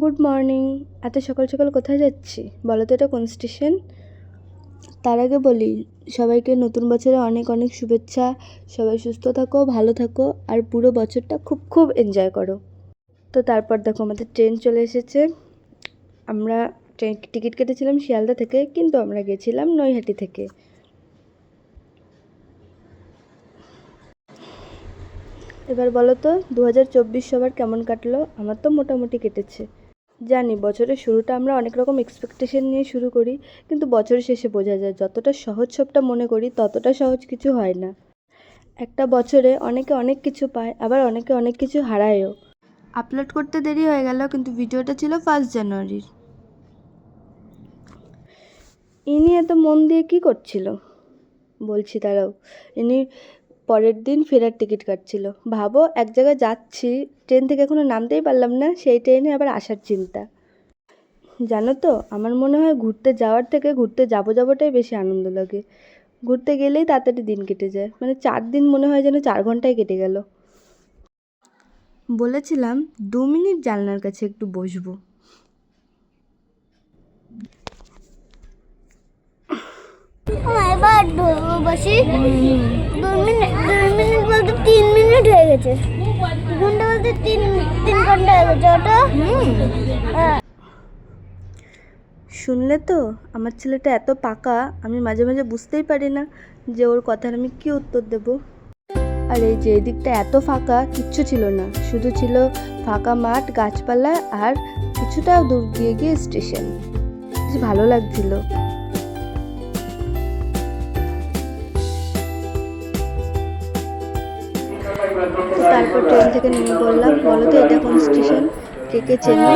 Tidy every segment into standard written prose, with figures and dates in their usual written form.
Good morning. এত সকাল সকাল কোথায় যাচ্ছি বলো তো? এটা কোন স্টেশন? তার আগে বলি, সবাইকে নতুন বছরে অনেক অনেক শুভেচ্ছা। সবাই সুস্থ থাকো, ভালো থাকো, আর পুরো বছরটা খুব খুব এনজয় করো। তো তারপর দেখো আমাদের ট্রেন চলে এসেছে। আমরা ট্রেন টিকিট কেটেছিলাম শিয়ালদা থেকে, কিন্তু আমরা গেছিলাম নৈহাটি থেকে। এবার বলো তো 2024 সবার কেমন কাটলো? আমার তো মোটামুটি কেটেছে। জানি বছরের শুরুটা আমরা অনেক রকম এক্সপেকটেশন নিয়ে শুরু করি, কিন্তু বছরের শেষে বোঝা যায় যতটা সহজ সবটা মনে করি ততটা সহজ কিছু হয় না। একটা বছরে অনেকে অনেক কিছু পায়, আবার অনেকে অনেক কিছু হারায়ও। আপলোড করতে দেরি হয়ে গেল, কিন্তু ভিডিওটা ছিল 1 জানুয়ারির। ইনি এত মন দিয়ে কি করছিল বলছি, দাঁড়াও। ইনি পরের দিন ফেরার টিকিট কাটছিল। ভাবো, এক জায়গায় যাচ্ছি, ট্রেন থেকে এখনো নামতেই পারলাম না, সেই ট্রেনে আবার আসার চিন্তা। জানো তো, আমার মনে হয় ঘুরতে যাওয়ার থেকে ঘুরতে যাবোটাই বেশি আনন্দ লাগে। ঘুরতে গেলেই তাড়াতাড়ি দিন কেটে যায়, মানে 4 দিন মনে হয় যেন 4 ঘন্টায় কেটে গেল। বলেছিলাম 2 মিনিট জানলার কাছে একটু বসবো। এবার বসি। 2 মিনিট বলতে 3 মিনিট হয়ে গেছে। ঘন্টা বলতে 3 ঘন্টা হয়ে গেছে ওটা। শুনলে তো, আমার ছেলেটা এত পাকা, আমি মাঝে মাঝে বুঝতেই পারি না যে ওর কথার আমি কি উত্তর দেব। আর এই যে এদিকটা এত ফাঁকা, কিচ্ছু ছিল না, শুধু ছিল ফাঁকা মাঠ, গাছপালা, আর কিছুটা দূর গিয়ে গিয়ে স্টেশন। বেশ ভালো লাগছিল। তারপর ট্রেন থেকে নেমে পড়লাম। বলো তো এটা কোন স্টেশন? কে কে চেনো?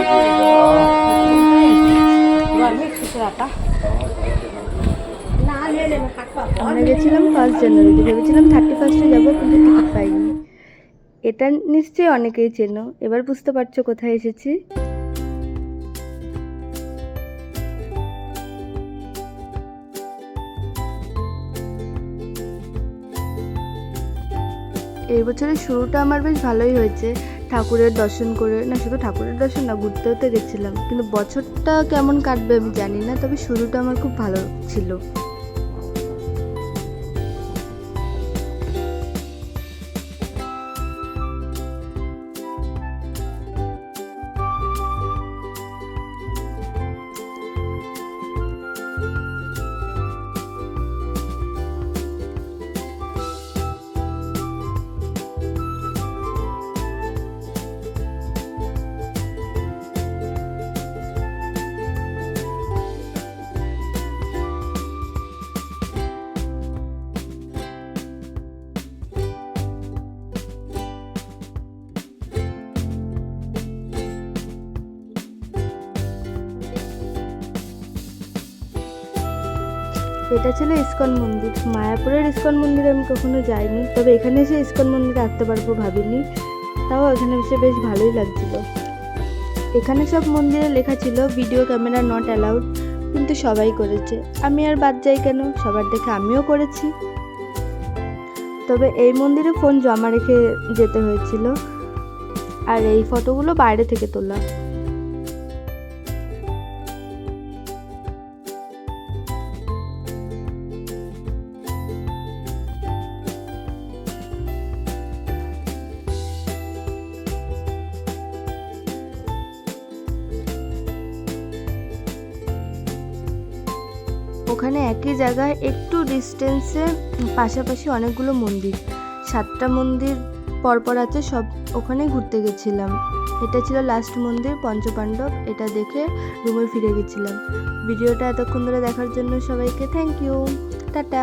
আমরা গেছিলাম 1 জানুয়ারি, ভেবেছিলাম 31-এ যাবো, কিন্তু টিকিট পাইনি। এটা নিশ্চয়ই অনেকেই চেনো। এবার বুঝতে পারছো কোথায় এসেছি। এই বছরের শুরুটা আমার বেশ ভালোই হয়েছে। ঠাকুরের দর্শন করে, না শুধু ঠাকুরের দর্শন না, ঘুরতেও তো গেছিলাম। কিন্তু বছরটা কেমন কাটবে আমি জানি না, তবে শুরুটা আমার খুব ভালো ছিল। এটা ছিল ইসকন মন্দির। মায়াপুরের ইসকন মন্দিরে আমি কখনো যাইনি, তবে এখানে এসে ইসকন মন্দিরে আসতে পারবো ভাবিনি। তাও এখানে এসে বেশ ভালোই লাগছিল। এখানে সব মন্দিরে লেখা ছিল ভিডিও ক্যামেরা নট অ্যালাউড, কিন্তু সবাই করেছে, আমি আর বাদ যাই কেন? সবার দেখে আমিও করেছি। তবে এই মন্দিরে ফোন জমা রেখে যেতে হয়েছিল। আর এই ফটোগুলো বাইরে থেকে তোলা। ওখানে একই জায়গায় একটু ডিস্টেন্সে পাশাপাশি অনেকগুলো মন্দির, 7টা মন্দির পরপর আছে, সব ওখানে ঘুরতে গেছিলাম। এটা ছিল লাস্ট মন্দির, পঞ্চপাণ্ডব। এটা দেখে রুমে ফিরে গেছিলাম। ভিডিওটা এতক্ষণ ধরে দেখার জন্য সবাইকে থ্যাংক ইউ। টাটা।